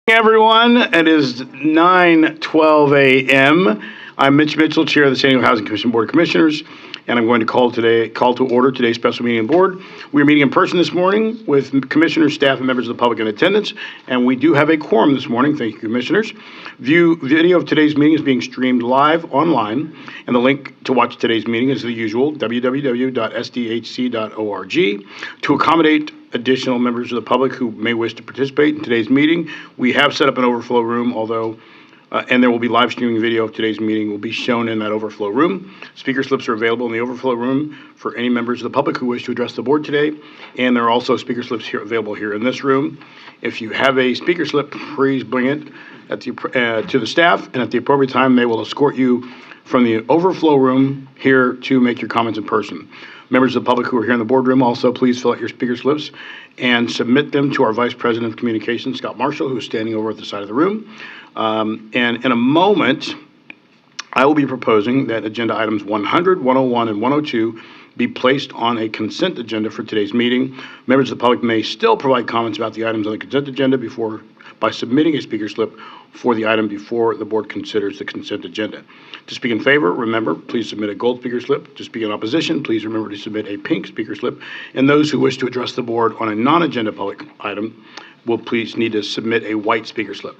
Everyone, it is 9:12 a.m. I'm Mitch Mitchell, Chair of the San Diego Housing Commission Board of Commissioners, and I'm going to call to order today's special meeting of the board. We are meeting in person this morning with commissioners, staff, and members of the public in attendance, and we do have a quorum this morning. Thank you, commissioners. Video of today's meeting is being streamed live online, and the link to watch today's meeting is the usual, www.sdhc.org. To accommodate additional members of the public who may wish to participate in today's meeting, we have set up an overflow room, and there will be live streaming video of today's meeting will be shown in that overflow room. Speaker slips are available in the overflow room for any members of the public who wish to address the board today, and there are also speaker slips available here in this room. If you have a speaker slip, please bring it to the staff, and at the appropriate time, they will escort you from the overflow room here to make your comments in person. Members of the public who are here in the boardroom, also please fill out your speaker slips and submit them to our Vice President of Communications, Scott Marshall, who is standing over at the side of the room. And in a moment, I will be proposing that agenda items 100, 101, and 102 be placed on a consent agenda for today's meeting. Members of the public may still provide comments about the items on the consent agenda by submitting a speaker slip for the item before the board considers the consent agenda. To speak in favor, remember, please submit a gold speaker slip. To speak in opposition, please remember to submit a pink speaker slip. And those who wish to address the board on a non-agenda public item will please need to submit a white speaker slip.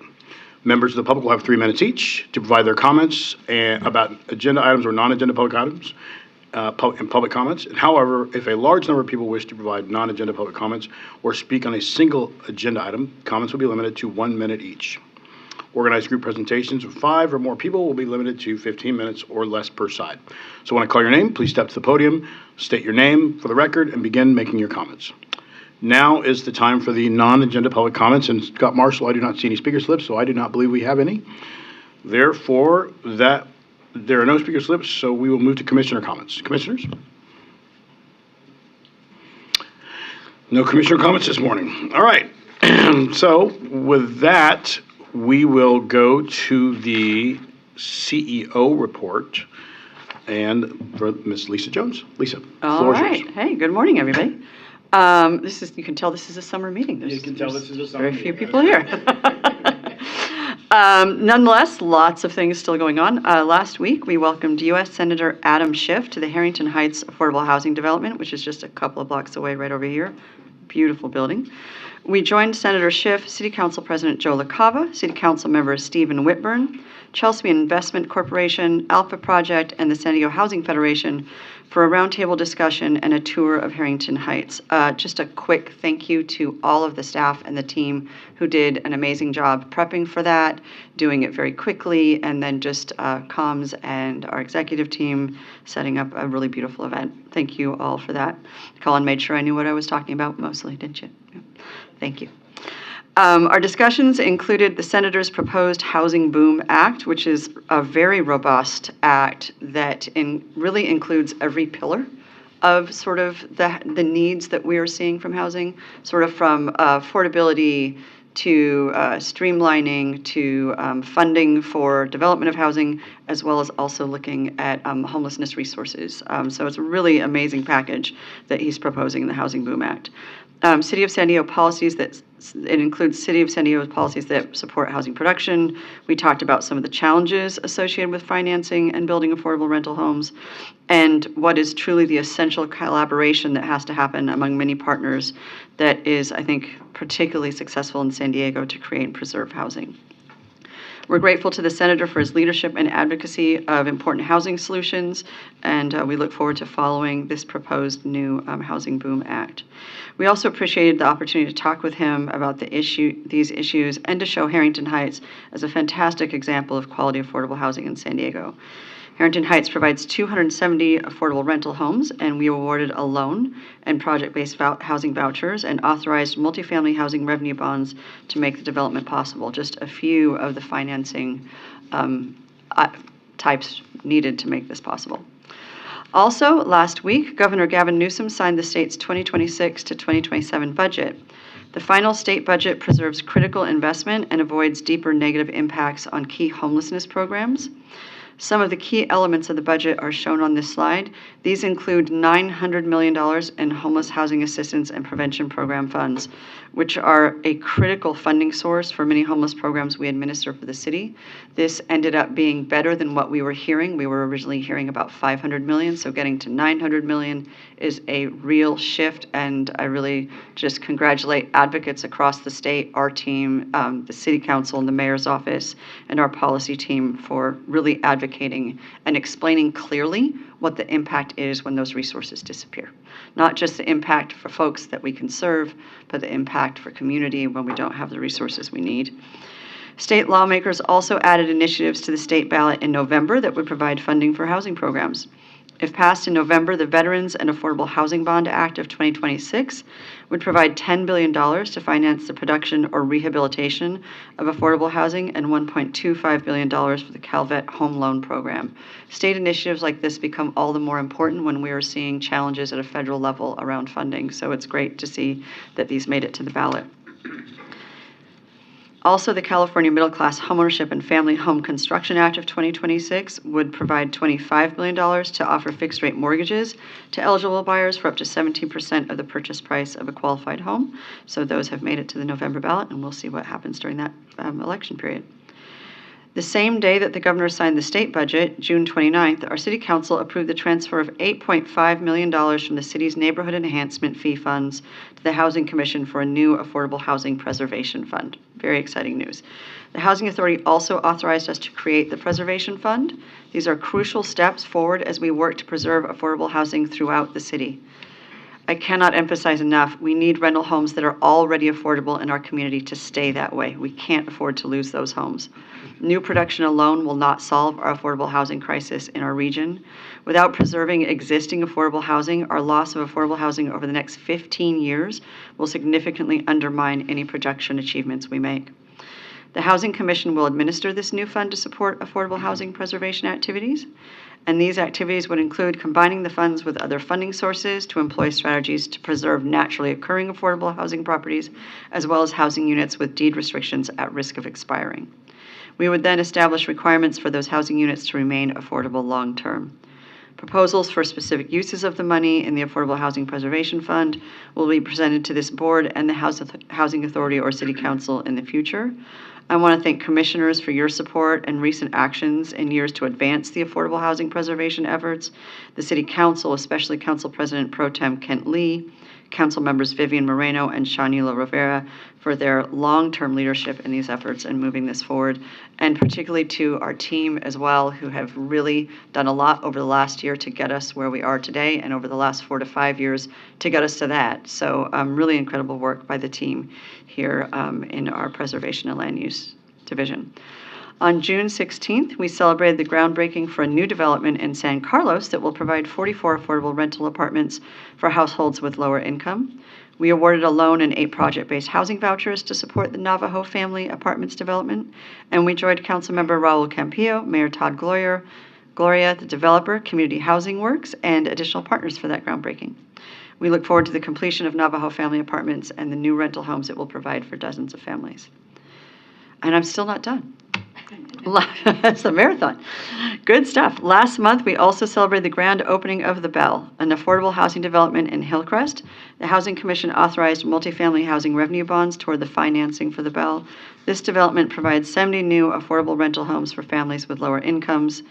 Members of the public will have 3 minutes each to provide their comments about agenda items or non-agenda public items. Public comments. However, if a large number of people wish to provide non-agenda public comments or speak on a single agenda item, comments will be limited to 1 minute each. Organized group presentations of 5 or more people will be limited to 15 minutes or less per side. So when I call your name, please step to the podium, state your name for the record, and begin making your comments. Now is the time for the non-agenda public comments, and Scott Marshall, I do not see any speaker slips, so I do not believe we have any. Therefore, there are no speaker slips, so we will move to commissioner comments. Commissioners? No commissioner comments this morning. All right. So with that, we will go to the CEO report and for Ms. Lisa Jones. Lisa, all right. Hey, good morning, everybody. You can tell this is a summer meeting. You can tell this is a summer meeting. Very few people here. Nonetheless, lots of things still going on. Last week, we welcomed U.S. Senator Adam Schiff to the Harrington Heights Affordable Housing Development, which is just a couple of blocks away right over here. Beautiful building. We joined Senator Schiff, City Council President Joe LaCava, City Council members Stephen Whitburn, Chelsea Investment Corporation, Alpha Project, and the San Diego Housing Federation for a roundtable discussion and a tour of Harrington Heights. Just a quick thank you to all of the staff and the team who did an amazing job prepping for that, doing it very quickly, and then just comms and our executive team setting up a really beautiful event. Thank you all for that. Colin made sure I knew what I was talking about mostly, didn't you? Yeah. Thank you. Our discussions included the Senator's proposed Housing Boom Act, which is a very robust act that really includes every pillar of sort of the needs that we are seeing from housing, sort of from affordability to streamlining to funding for development of housing, as well as also looking at homelessness resources. So it's a really amazing package that he's proposing in the Housing Boom Act. City of San Diego policies it includes City of San Diego policies that support housing production. We talked about some of the challenges associated with financing and building affordable rental homes, and what is truly the essential collaboration that has to happen among many partners that is, I think, particularly successful in San Diego to create and preserve housing. We're grateful to the Senator for his leadership and advocacy of important housing solutions, and we look forward to following this proposed new Housing Boom Act. We also appreciated the opportunity to talk with him about these issues and to show Harrington Heights as a fantastic example of quality affordable housing in San Diego. Harrington Heights provides 270 affordable rental homes, and we awarded a loan and project-based housing vouchers and authorized multifamily housing revenue bonds to make the development possible. Just a few of the financing types needed to make this possible. Also, last week, Governor Gavin Newsom signed the state's 2026 to 2027 budget. The final state budget preserves critical investment and avoids deeper negative impacts on key homelessness programs. Some of the key elements of the budget are shown on this slide. These include $900 million in homeless housing assistance and prevention program funds, which are a critical funding source for many homeless programs we administer for the city. This ended up being better than what we were hearing. We were originally hearing about $500 million, so getting to $900 million is a real shift, and I really just congratulate advocates across the state, our team, the city council and the mayor's office, and our policy team for really advocating and explaining clearly what the impact is when those resources disappear. Not just the impact for folks that we can serve, but the impact for community when we don't have the resources we need. State lawmakers also added initiatives to the state ballot in November that would provide funding for housing programs. If passed in November, the Veterans and Affordable Housing Bond Act of 2026 would provide $10 billion to finance the production or rehabilitation of affordable housing and $1.25 billion for the Calvet Home Loan Program. State initiatives like this become all the more important when we are seeing challenges at a federal level around funding, so it's great to see that these made it to the ballot. Also, the California Middle Class Homeownership and Family Home Construction Act of 2026 would provide $25 billion to offer fixed-rate mortgages to eligible buyers for up to 17% of the purchase price of a qualified home. So those have made it to the November ballot, and we'll see what happens during that election period. The same day that the governor signed the state budget, June 29th, our city council approved the transfer of $8.5 million from the city's neighborhood enhancement fee funds to the Housing Commission for a new affordable housing preservation fund. Very exciting news. The Housing Authority also authorized us to create the preservation fund. These are crucial steps forward as we work to preserve affordable housing throughout the city. I cannot emphasize enough, we need rental homes that are already affordable in our community to stay that way. We can't afford to lose those homes. New production alone will not solve our affordable housing crisis in our region. Without preserving existing affordable housing, our loss of affordable housing over the next 15 years will significantly undermine any production achievements we make. The Housing Commission will administer this new fund to support affordable housing preservation activities. And these activities would include combining the funds with other funding sources to employ strategies to preserve naturally occurring affordable housing properties, as well as housing units with deed restrictions at risk of expiring. We would then establish requirements for those housing units to remain affordable long-term. Proposals for specific uses of the money in the Affordable Housing Preservation Fund will be presented to this board and the Housing Authority or City Council in the future. I want to thank commissioners for your support and recent actions in years to advance the affordable housing preservation efforts, the City Council, especially Council President Pro Tem Kent Lee, Council members Vivian Moreno and Shanila Rivera for their long-term leadership in these efforts and moving this forward, and particularly to our team as well, who have really done a lot over the last year to get us where we are today, and over the last 4 to 5 years to get us to that. So really incredible work by the team here in our Preservation and Land Use Division. On June 16th, we celebrated the groundbreaking for a new development in San Carlos that will provide 44 affordable rental apartments for households with lower income. We awarded a loan and 8 project-based housing vouchers to support the Navajo Family Apartments development, and we joined Councilmember Raul Campillo, Mayor Todd Gloria, the developer, Community Housing Works, and additional partners for that groundbreaking. We look forward to the completion of Navajo Family Apartments and the new rental homes it will provide for dozens of families. And I'm still not done. It's a marathon. Good stuff. Last month, we also celebrated the grand opening of The Bell, an affordable housing development in Hillcrest. The Housing Commission authorized multifamily housing revenue bonds toward the financing for The Bell. This development provides 70 new affordable rental homes for families with lower incomes.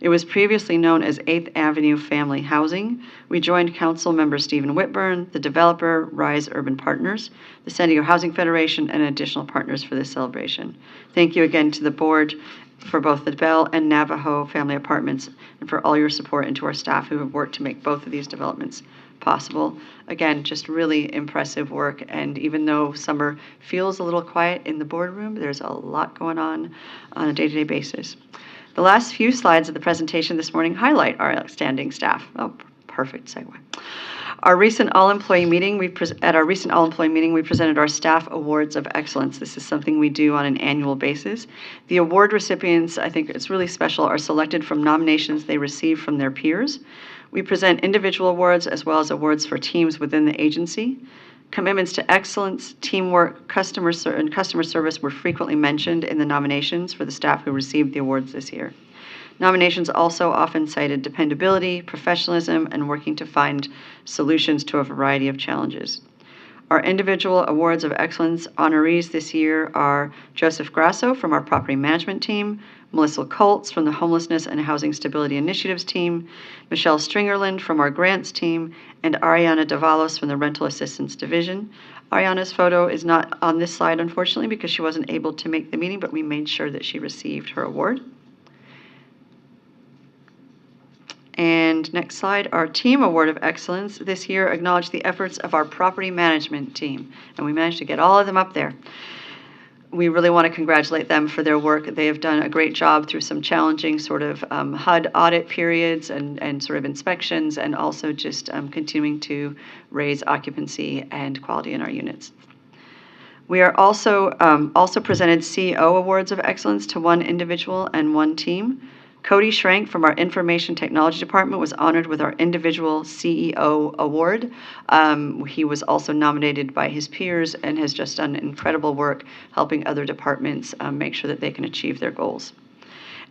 It was previously known as 8th Avenue Family Housing. We joined Council member Stephen Whitburn, the developer, Rise Urban Partners, the San Diego Housing Federation, and additional partners for this celebration. Thank you again to the board for both the Bell and Navajo Family Apartments and for all your support, and to our staff who have worked to make both of these developments possible. Again, just really impressive work, and even though summer feels a little quiet in the boardroom, there's a lot going on a day-to-day basis. The last few slides of the presentation this morning highlight our outstanding staff. Oh, perfect segue. Our recent all-employee meeting, at our recent all-employee meeting, we presented our Staff Awards of Excellence. This is something we do on an annual basis. The award recipients, I think it's really special, are selected from nominations they receive from their peers. We present individual awards as well as awards for teams within the agency. Commitments to excellence, teamwork, customer service were frequently mentioned in the nominations for the staff who received the awards this year. Nominations also often cited dependability, professionalism, and working to find solutions to a variety of challenges. Our individual awards of excellence honorees this year are Joseph Grasso from our property management team, Melissa Colts from the Homelessness and Housing Stability Initiatives team, Michelle Stringerland from our grants team, and Ariana Davalos from the Rental Assistance Division. Ariana's photo is not on this slide, unfortunately, because she wasn't able to make the meeting, but we made sure that she received her award. And next slide, our Team Award of Excellence this year acknowledged the efforts of our property management team, and we managed to get all of them up there. We really want to congratulate them for their work. They have done a great job through some challenging sort of HUD audit periods and sort of inspections, and also just continuing to raise occupancy and quality in our units. We are also presented CEO Awards of Excellence to one individual and one team. Cody Schrank from our Information Technology Department was honored with our individual CEO award. He was also nominated by his peers and has just done incredible work helping other departments make sure that they can achieve their goals.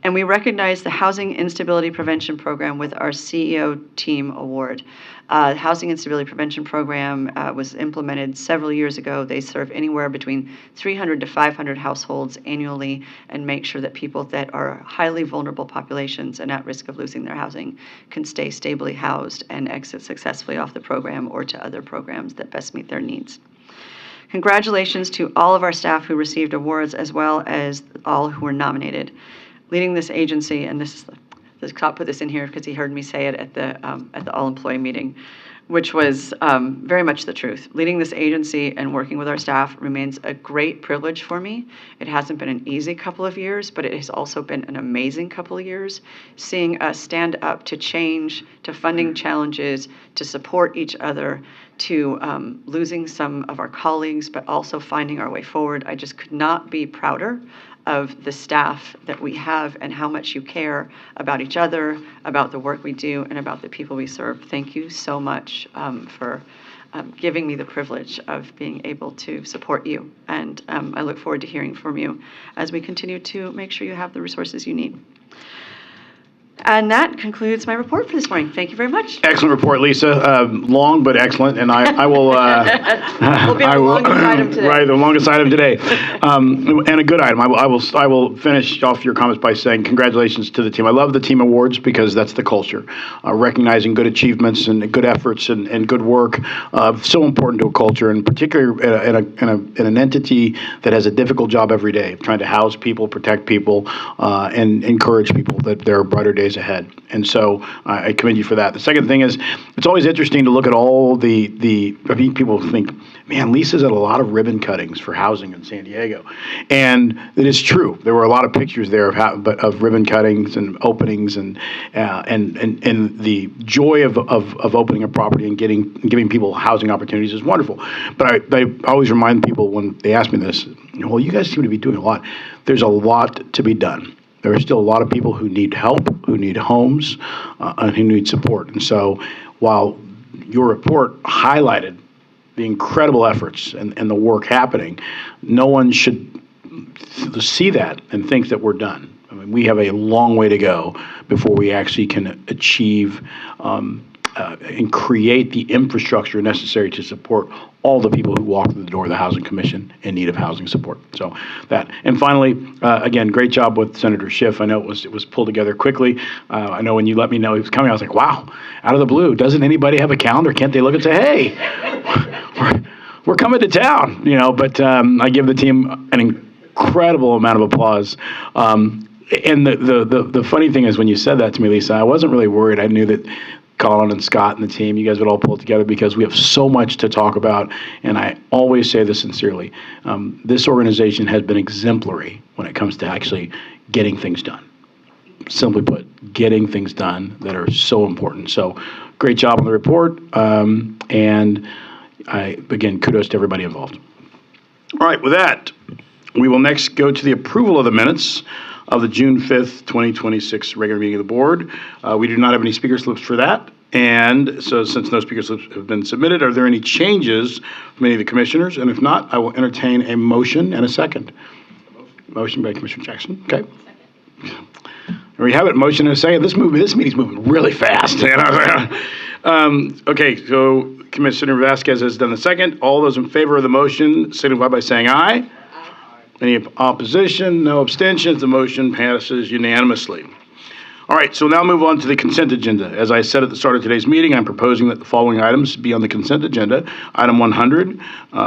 And we recognize the Housing Instability Prevention Program with our CEO Team Award. The Housing Instability Prevention Program was implemented several years ago. They serve anywhere between 300 to 500 households annually and make sure that people that are highly vulnerable populations and at risk of losing their housing can stay stably housed and exit successfully off the program or to other programs that best meet their needs. Congratulations to all of our staff who received awards, as well as all who were nominated. Leading this agency, and Scott put this in here because he heard me say it at the all-employee meeting, which was very much the truth. Leading this agency and working with our staff remains a great privilege for me. It hasn't been an easy couple of years, but it has also been an amazing couple of years. Seeing us stand up to change, to funding challenges, to support each other, to losing some of our colleagues, but also finding our way forward. I just could not be prouder of the staff that we have and how much you care about each other, about the work we do, and about the people we serve. Thank you so much for giving me the privilege of being able to support you. And I look forward to hearing from you as we continue to make sure you have the resources you need. And that concludes my report for this morning. Thank you very much. Excellent report, Lisa. Long but excellent, and I will. We'll be on the longest item today. Right, the longest item today, and a good item. I will finish off your comments by saying congratulations to the team. I love the team awards because that's the culture, recognizing good achievements and good efforts and good work. So important to a culture, and particularly in an entity that has a difficult job every day, trying to house people, protect people, and encourage people that there are brighter days ahead. And so I commend you for that. The second thing is, it's always interesting to look at all I mean, people think, man, Lisa's at a lot of ribbon cuttings for housing in San Diego. And it is true. There were a lot of pictures there of ribbon cuttings and openings and the joy of opening a property and giving people housing opportunities is wonderful. But I always remind people when they ask me this, well, you guys seem to be doing a lot. There's a lot to be done. There are still a lot of people who need help, who need homes, and who need support. And so while your report highlighted the incredible efforts and the work happening, no one should see that and think that we're done. I mean, we have a long way to go before we actually can achieve and create the infrastructure necessary to support all the people who walk through the door of the Housing Commission in need of housing support. So that. And finally, again, great job with Senator Schiff. I know it was pulled together quickly. I know when you let me know he was coming, I was like, wow, out of the blue. Doesn't anybody have a calendar? Can't they look and say, hey, we're coming to town? You know, but I give the team an incredible amount of applause. And the funny thing is, when you said that to me, Lisa, I wasn't really worried. I knew that Colin and Scott and the team, you guys would all pull it together because we have so much to talk about. And I always say this sincerely. This organization has been exemplary when it comes to actually getting things done. Simply put, getting things done that are so important. So great job on the report. And again, kudos to everybody involved. All right, with that, we will next go to the approval of the minutes of the June 5th, 2026 regular meeting of the board. We do not have any speaker slips for that. And so since no speaker slips have been submitted, are there any changes from any of the commissioners? And if not, I will entertain a motion and a second. Motion by Commissioner Jackson. Okay. Second. We have it, motion and a second. This meeting's moving really fast. Okay, so Commissioner Vasquez has done the second. All those in favor of the motion signify by saying aye. Any opposition? No abstentions. The motion passes unanimously. All right, so now move on to the consent agenda. As I said at the start of today's meeting, I'm proposing that the following items be on the consent agenda. Item 100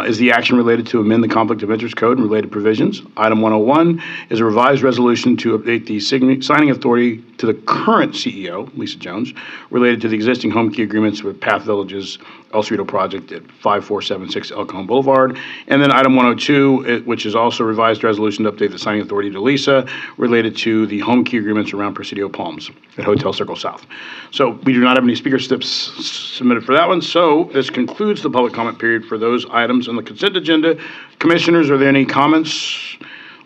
is the action related to amend the Conflict of Interest Code and related provisions. Item 101 is a revised resolution to update the signing authority to the current CEO, Lisa Jones, related to the existing home key agreements with Path Villages El Cerrito project at 5476 El Cajon Boulevard. And then item 102, which is also a revised resolution to update the signing authority to Lisa related to the home key agreements around Presidio Palms at Hotel Circle South. So we do not have any speaker slips submitted for that one. So this concludes the public comment period for those items on the consent agenda. Commissioners, are there any comments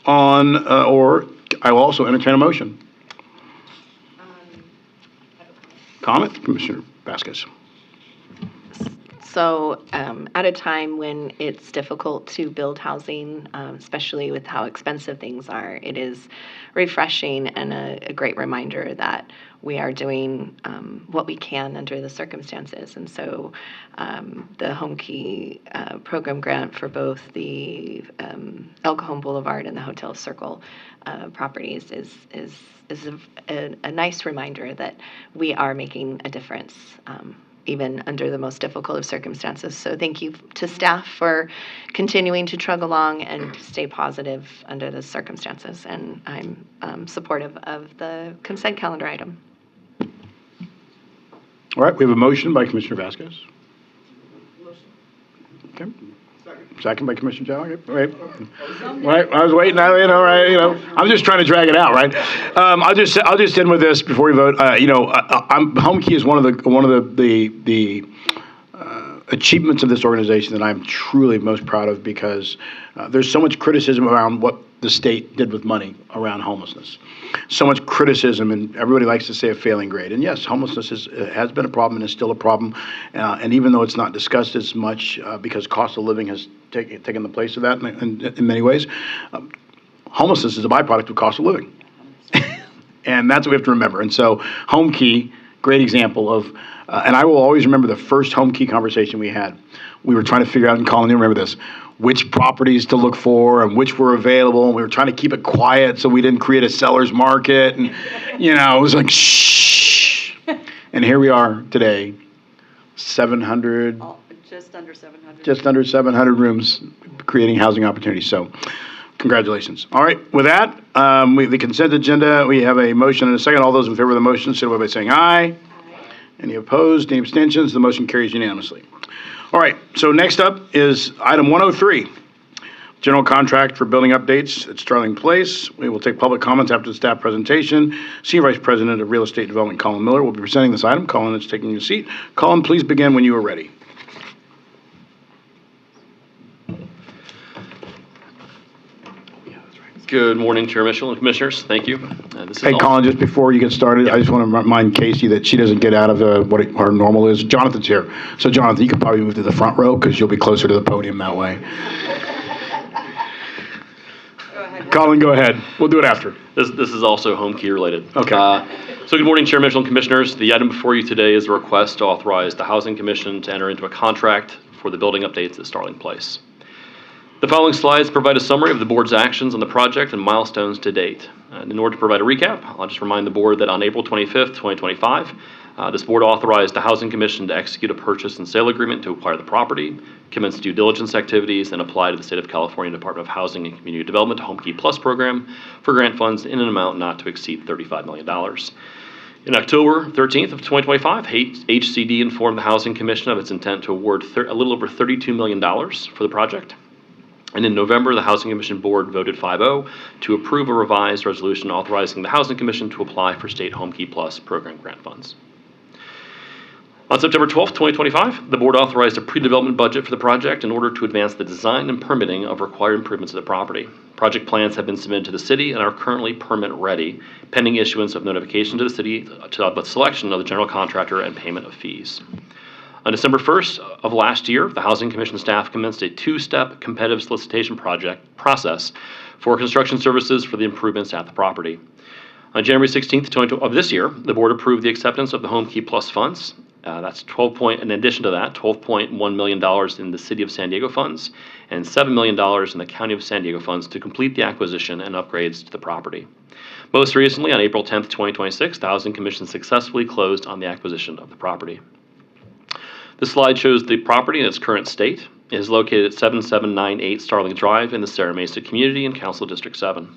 on, or I will also entertain a motion? Comment, Commissioner Vasquez. So at a time when it's difficult to build housing, especially with how expensive things are, it is refreshing and a great reminder that we are doing what we can under the circumstances. And so the Home Key program grant for both the El Cajon Boulevard and the Hotel Circle properties is a nice reminder that we are making a difference even under the most difficult of circumstances. So thank you to staff for continuing to chug along and stay positive under the circumstances. And I'm supportive of the consent calendar item. All right, we have a motion by Commissioner Vasquez. Okay. Second by Commissioner Chow. Okay. Right. I was waiting. I'm just trying to drag it out, right? I'll just end with this before we vote. Home Key is one of the achievements of this organization that I'm truly most proud of, because there's so much criticism around what the state did with money around homelessness. So much criticism, and everybody likes to say a failing grade. And yes, homelessness has been a problem and is still a problem. And even though it's not discussed as much because cost of living has taken the place of that in many ways, homelessness is a byproduct of cost of living. And that's what we have to remember. And so Home Key, great example of, and I will always remember the first Home Key conversation we had. We were trying to figure out, and Colin, you remember this, which properties to look for and which were available. And we were trying to keep it quiet so we didn't create a seller's market. And, it was like, shh. And here we are today, 700. Just under 700. Just under 700 rooms, creating housing opportunities. So congratulations. All right, with that, the consent agenda, we have a motion and a second. All those in favor of the motion, signify by saying aye. Any opposed, any abstentions? The motion carries unanimously. All right, so next up is item 103, general contract for building updates at Starling Place. We will take public comments after the staff presentation. Senior Vice President of Real Estate Development, Colin Miller, will be presenting this item. Colin is taking your seat. Colin, please begin when you are ready. Good morning, Chair Mitchell and Commissioners. Thank you. Hey, Colin, just before you get started, I just want to remind Casey that she doesn't get out of what our normal is. Jonathan's here. So, Jonathan, you could probably move to the front row because you'll be closer to the podium that way. Go ahead. Colin, go ahead. We'll do it after. This is also Home Key related. Okay. So good morning, Chair Mitchell and Commissioners. The item before you today is a request to authorize the Housing Commission to enter into a contract for the building updates at Starling Place. The following slides provide a summary of the board's actions on the project and milestones to date. In order to provide a recap, I'll just remind the board that on April 25th, 2025, this board authorized the Housing Commission to execute a purchase and sale agreement to acquire the property, commence due diligence activities, and apply to the State of California Department of Housing and Community Development Home Key Plus program for grant funds in an amount not to exceed $35 million. In October 13th of 2025, HCD informed the Housing Commission of its intent to award a little over $32 million for the project. And in November, the Housing Commission Board voted 5-0 to approve a revised resolution authorizing the Housing Commission to apply for State Home Key Plus program grant funds. On September 12th, 2025, the Board authorized a pre-development budget for the project in order to advance the design and permitting of required improvements to the property. Project plans have been submitted to the City and are currently permit ready, pending issuance of notification to the City to the selection of the general contractor and payment of fees. On December 1st of last year, the Housing Commission staff commenced a two-step competitive solicitation process for construction services for the improvements at the property. On January 16th of this year, the board approved the acceptance of the Home Key Plus funds. That's in addition to that, $12.1 million in the City of San Diego funds and $7 million in the County of San Diego funds to complete the acquisition and upgrades to the property. Most recently, on April 10th, 2026, the Housing Commission successfully closed on the acquisition of the property. This slide shows the property in its current state. It is located at 7798 Starling Drive in the Serra Mesa community in Council District 7.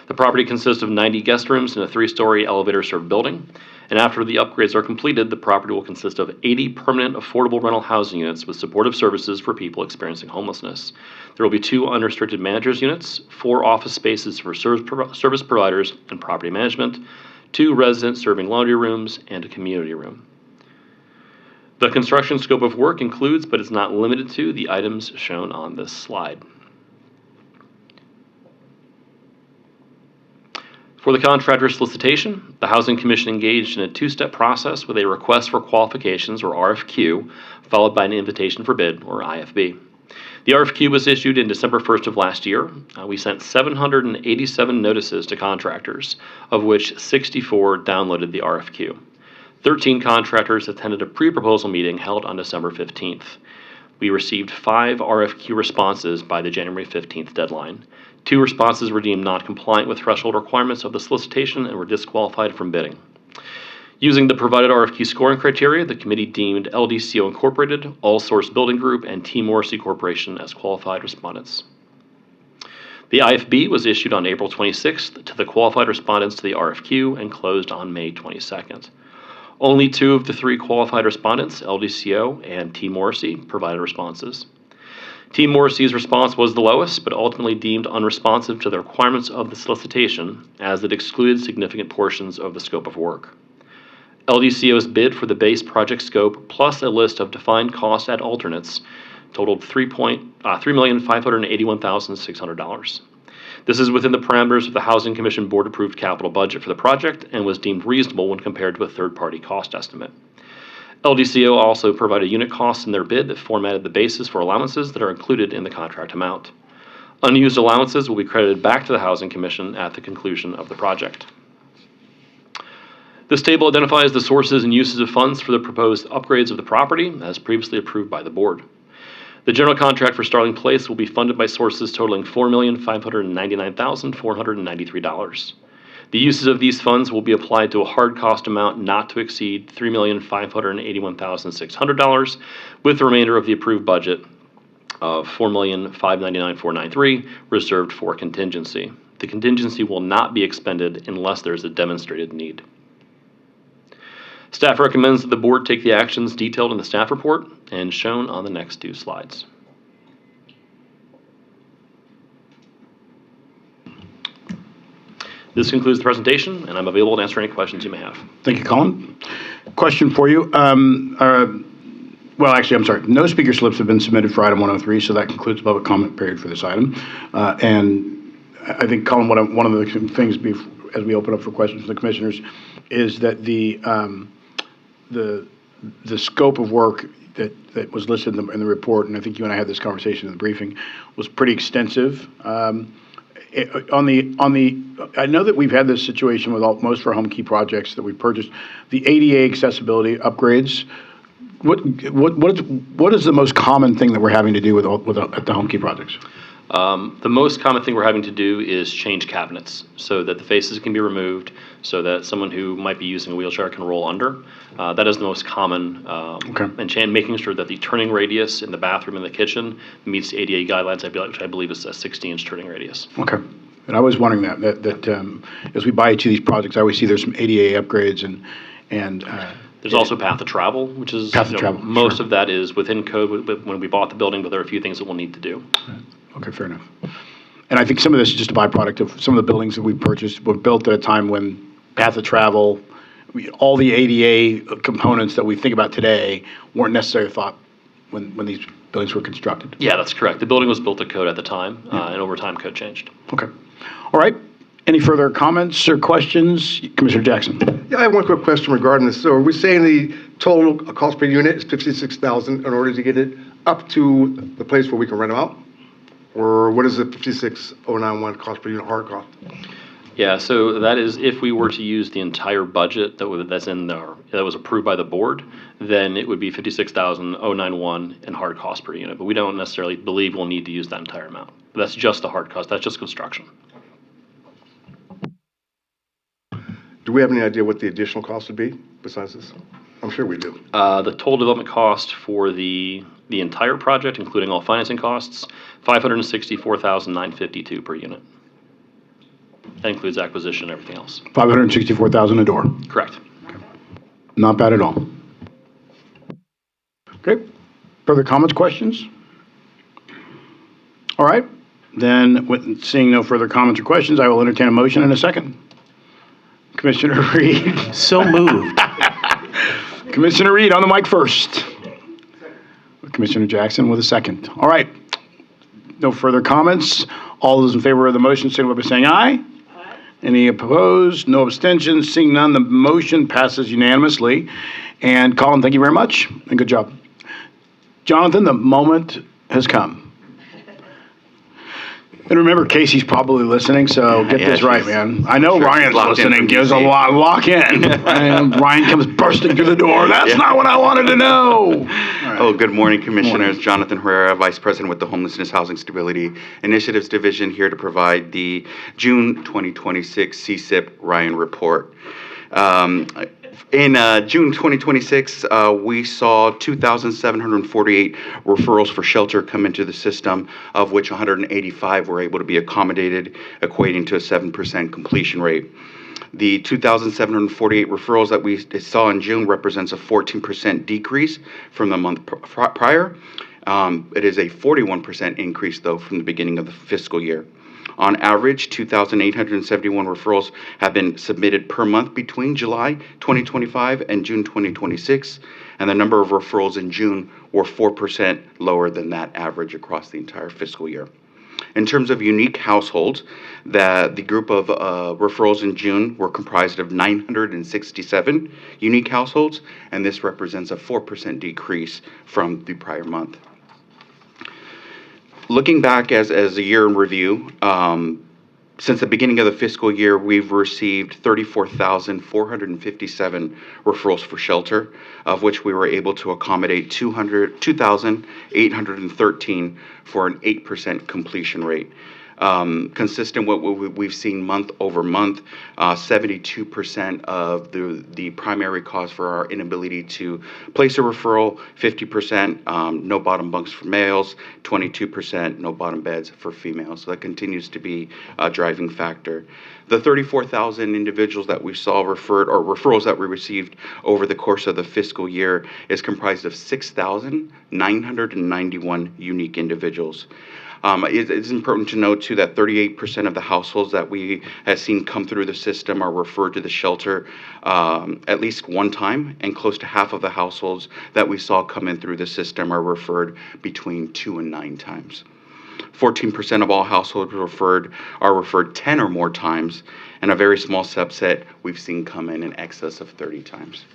The property consists of 90 guest rooms in a 3-story elevator-served building, and after the upgrades are completed, the property will consist of 80 permanent affordable rental housing units with supportive services for people experiencing homelessness. There will be 2 unrestricted managers units, 4 office spaces for service providers and property management, 2 resident serving laundry rooms, and a community room. The construction scope of work includes, but is not limited to, the items shown on this slide. For the contractor solicitation, the Housing Commission engaged in a 2-step process with a request for qualifications, or RFQ, followed by an invitation for bid, or IFB. The RFQ was issued in December 1st of last year. We sent 787 notices to contractors, of which 64 downloaded the RFQ. 13 contractors attended a pre-proposal meeting held on December 15th. We received 5 RFQ responses by the January 15th deadline. 2 responses were deemed not compliant with threshold requirements of the solicitation and were disqualified from bidding. Using the provided RFQ scoring criteria, the committee deemed LDCO Incorporated, All Source Building Group, and T. Morrissey Corporation as qualified respondents. The IFB was issued on April 26th to the qualified respondents to the RFQ and closed on May 22nd. Only 2 of the 3 qualified respondents, LDCO and T. Morrissey, provided responses. T. Morrissey's response was the lowest, but ultimately deemed unresponsive to the requirements of the solicitation, as it excluded significant portions of the scope of work. LDCO's bid for the base project scope, plus a list of defined costs at alternates, totaled $3,581,600. This is within the parameters of the Housing Commission board-approved capital budget for the project and was deemed reasonable when compared to a third-party cost estimate. LDCO also provided unit costs in their bid that formatted the basis for allowances that are included in the contract amount. Unused allowances will be credited back to the Housing Commission at the conclusion of the project. This table identifies the sources and uses of funds for the proposed upgrades of the property as previously approved by the board. The general contract for Starling Place will be funded by sources totaling $4,599,493. The uses of these funds will be applied to a hard cost amount not to exceed $3,581,600, with the remainder of the approved budget of $4,599,493 reserved for contingency. The contingency will not be expended unless there is a demonstrated need. Staff recommends that the board take the actions detailed in the staff report and shown on the next 2 slides. This concludes the presentation, and I'm available to answer any questions you may have. Thank you, Colin. Question for you. Well, actually, I'm sorry. No speaker slips have been submitted for item 103, so that concludes the public comment period for this item. And I think, Colin, one of the things as we open up for questions from the commissioners is that the scope of work that was listed in the report, and I think you and I had this conversation in the briefing, was pretty extensive. I know that we've had this situation with most of our home key projects that we've purchased. The ADA accessibility upgrades. What is the most common thing that we're having to do at the home key projects? The most common thing we're having to do is change cabinets so that the faces can be removed, so that someone who might be using a wheelchair can roll under. That is the most common. And making sure that the turning radius in the bathroom and the kitchen meets the ADA guidelines, which I believe is a 60-inch turning radius. Okay. And I was wondering that as we buy each of these projects, I always see there's some ADA upgrades and there's also path of travel, which is most of that is within code when we bought the building, but there are a few things that we'll need to do. Okay, fair enough. And I think some of this is just a byproduct of some of the buildings that we purchased were built at a time when path of travel, all the ADA components that we think about today weren't necessarily thought when these buildings were constructed. Yeah, that's correct. The building was built to code at the time, and over time code changed. Okay. All right. Any further comments or questions? Commissioner Jackson. Yeah, I have one quick question regarding this. So are we saying the total cost per unit is $56,000 in order to get it up to the place where we can rent them out? Or what is the $56,091 cost per unit hard cost? Yeah, so that is if we were to use the entire budget that's in there, that was approved by the board, then it would be 56,091 in hard cost per unit. But we don't necessarily believe we'll need to use that entire amount. That's just the hard cost. That's just construction. Do we have any idea what the additional cost would be besides this? I'm sure we do. The total development cost for the entire project, including all financing costs, $564,952 per unit. That includes acquisition and everything else. $564,000 a door. Correct. Not bad at all. Okay. Further comments, questions? All right. Then, with seeing no further comments or questions, I will entertain a motion in a second. Commissioner Reed. So moved. Commissioner Reed on the mic first. Commissioner Jackson with a second. All right. No further comments. All those in favor of the motion, signify by saying aye. Any opposed? No abstentions? Seeing none, the motion passes unanimously. And Colin, thank you very much, and good job. Jonathan, the moment has come. And remember, Casey's probably listening, so get this right, man. I know Ryan's listening. Gives a lot. Lock in. And Ryan comes bursting through the door. That's not what I wanted to know. Right. Oh, good morning, Commissioners. Jonathan Herrera, Vice President with the Homelessness Housing Stability Initiatives Division, here to provide the June 2026 CSIP Ryan Report. In June 2026, we saw 2,748 referrals for shelter come into the system, of which 185 were able to be accommodated, equating to a 7% completion rate. The 2,748 referrals that we saw in June represents a 14% decrease from the month prior. It is a 41% increase, though, from the beginning of the fiscal year. On average, 2,871 referrals have been submitted per month between July 2025 and June 2026, and the number of referrals in June were 4% lower than that average across the entire fiscal year. In terms of unique households, the group of referrals in June were comprised of 967 unique households, and this represents a 4% decrease from the prior month. Looking back as a year in review, since the beginning of the fiscal year, we've received 34,457 referrals for shelter, of which we were able to accommodate 2,813 for an 8% completion rate. Consistent with what we've seen month over month, 72% of the primary cause for our inability to place a referral, 50% no bottom bunks for males, 22% no bottom beds for females. So that continues to be a driving factor. The 34,000 individuals that we saw referred, or referrals that we received over the course of the fiscal year, is comprised of 6,991 unique individuals. It's important to note, too, that 38% of the households that we have seen come through the system are referred to the shelter at least one time, and close to half of the households that we saw come in through the system are referred between 2 and 9 times. 14% of all households are referred 10 or more times, and a very small subset we've seen come in excess of 30 times.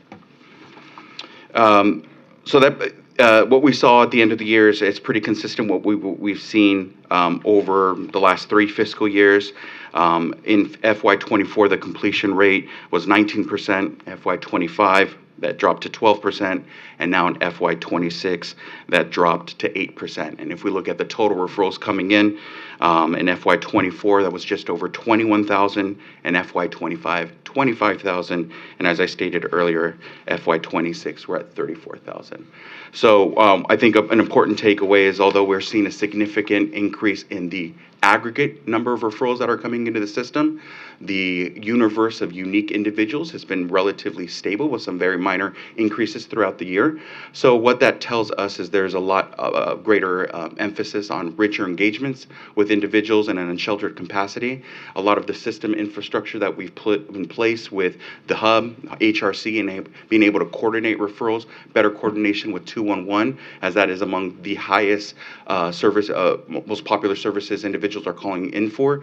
What we saw at the end of the year is it's pretty consistent what we've seen over the last 3 fiscal years. In FY24, the completion rate was 19%. FY25, that dropped to 12%, and now in FY26, that dropped to 8%. And if we look at the total referrals coming in FY24, that was just over 21,000, and FY25, 25,000, and as I stated earlier, FY26, we're at 34,000. So I think an important takeaway is, although we're seeing a significant increase in the aggregate number of referrals that are coming into the system, the universe of unique individuals has been relatively stable with some very minor increases throughout the year. So what that tells us is there's a lot of greater emphasis on richer engagements with individuals in an unsheltered capacity. A lot of the system infrastructure that we've put in place with the hub, HRC, and being able to coordinate referrals, better coordination with 211, as that is among the highest most popular services individuals are calling in for,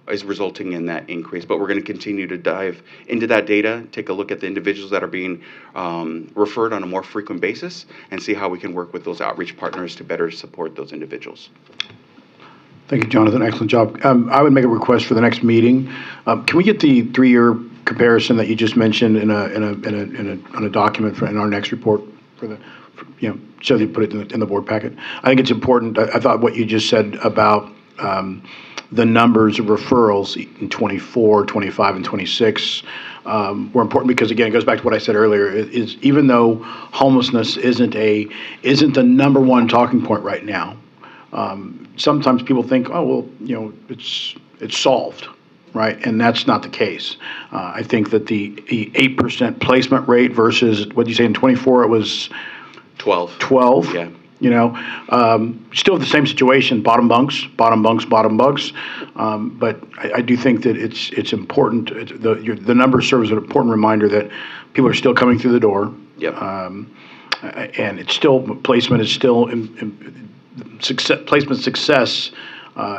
is resulting in that increase. But we're going to continue to dive into that data, take a look at the individuals that are being referred on a more frequent basis, and see how we can work with those outreach partners to better support those individuals. Thank you, Jonathan. Excellent job. I would make a request for the next meeting. Can we get the 3-year comparison that you just mentioned in a document in our next report so that you put it in the board packet? I think it's important. I thought what you just said about the numbers of referrals in 24, 25, and 26 were important because, again, it goes back to what I said earlier, is even though homelessness isn't the number one talking point right now, sometimes people think, oh, well, it's solved, right? And that's not the case. I think that the 8% placement rate versus, what did you say, in 24, it was 12. 12? Yeah. Still the same situation, bottom bunks. But I do think that it's important. The number serves as an important reminder that people are still coming through the door. Yep. And it's still, placement is still, placement success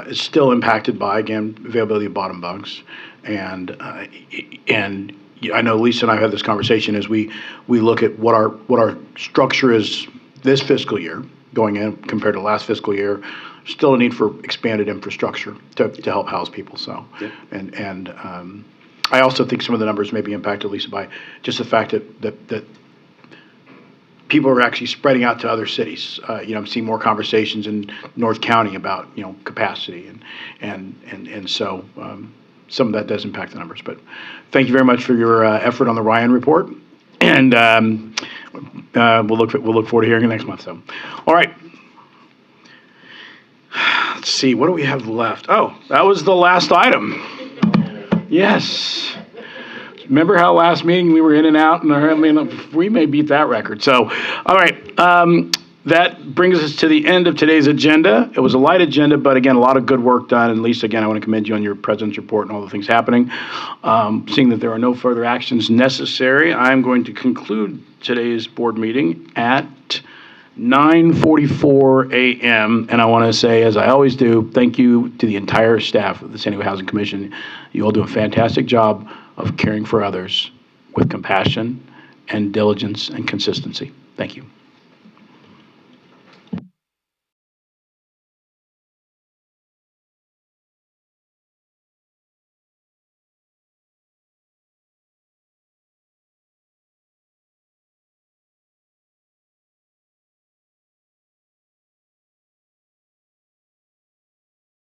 is still impacted by, again, availability of bottom bunks. And I know Lisa and I have had this conversation as we look at what our structure is this fiscal year going in compared to last fiscal year. Still a need for expanded infrastructure to help house people. So, yeah. and I also think some of the numbers may be impacted, Lisa, by just the fact that people are actually spreading out to other cities. I'm seeing more conversations in North County about capacity, and so some of that does impact the numbers. But thank you very much for your effort on the Ryan report, and we'll look forward to hearing it next month. So, all right. Let's see, what do we have left? Oh, that was the last item. Yes. Remember how last meeting we were in and out? And we may beat that record. So, all right. That brings us to the end of today's agenda. It was a light agenda, but again, a lot of good work done. And Lisa, again, I want to commend you on your president's report and all the things happening. Seeing that there are no further actions necessary, I'm going to conclude today's board meeting at 9:44 a.m. And I want to say, as I always do, thank you to the entire staff of the San Diego Housing Commission. You all do a fantastic job of caring for others with compassion and diligence and consistency. Thank you.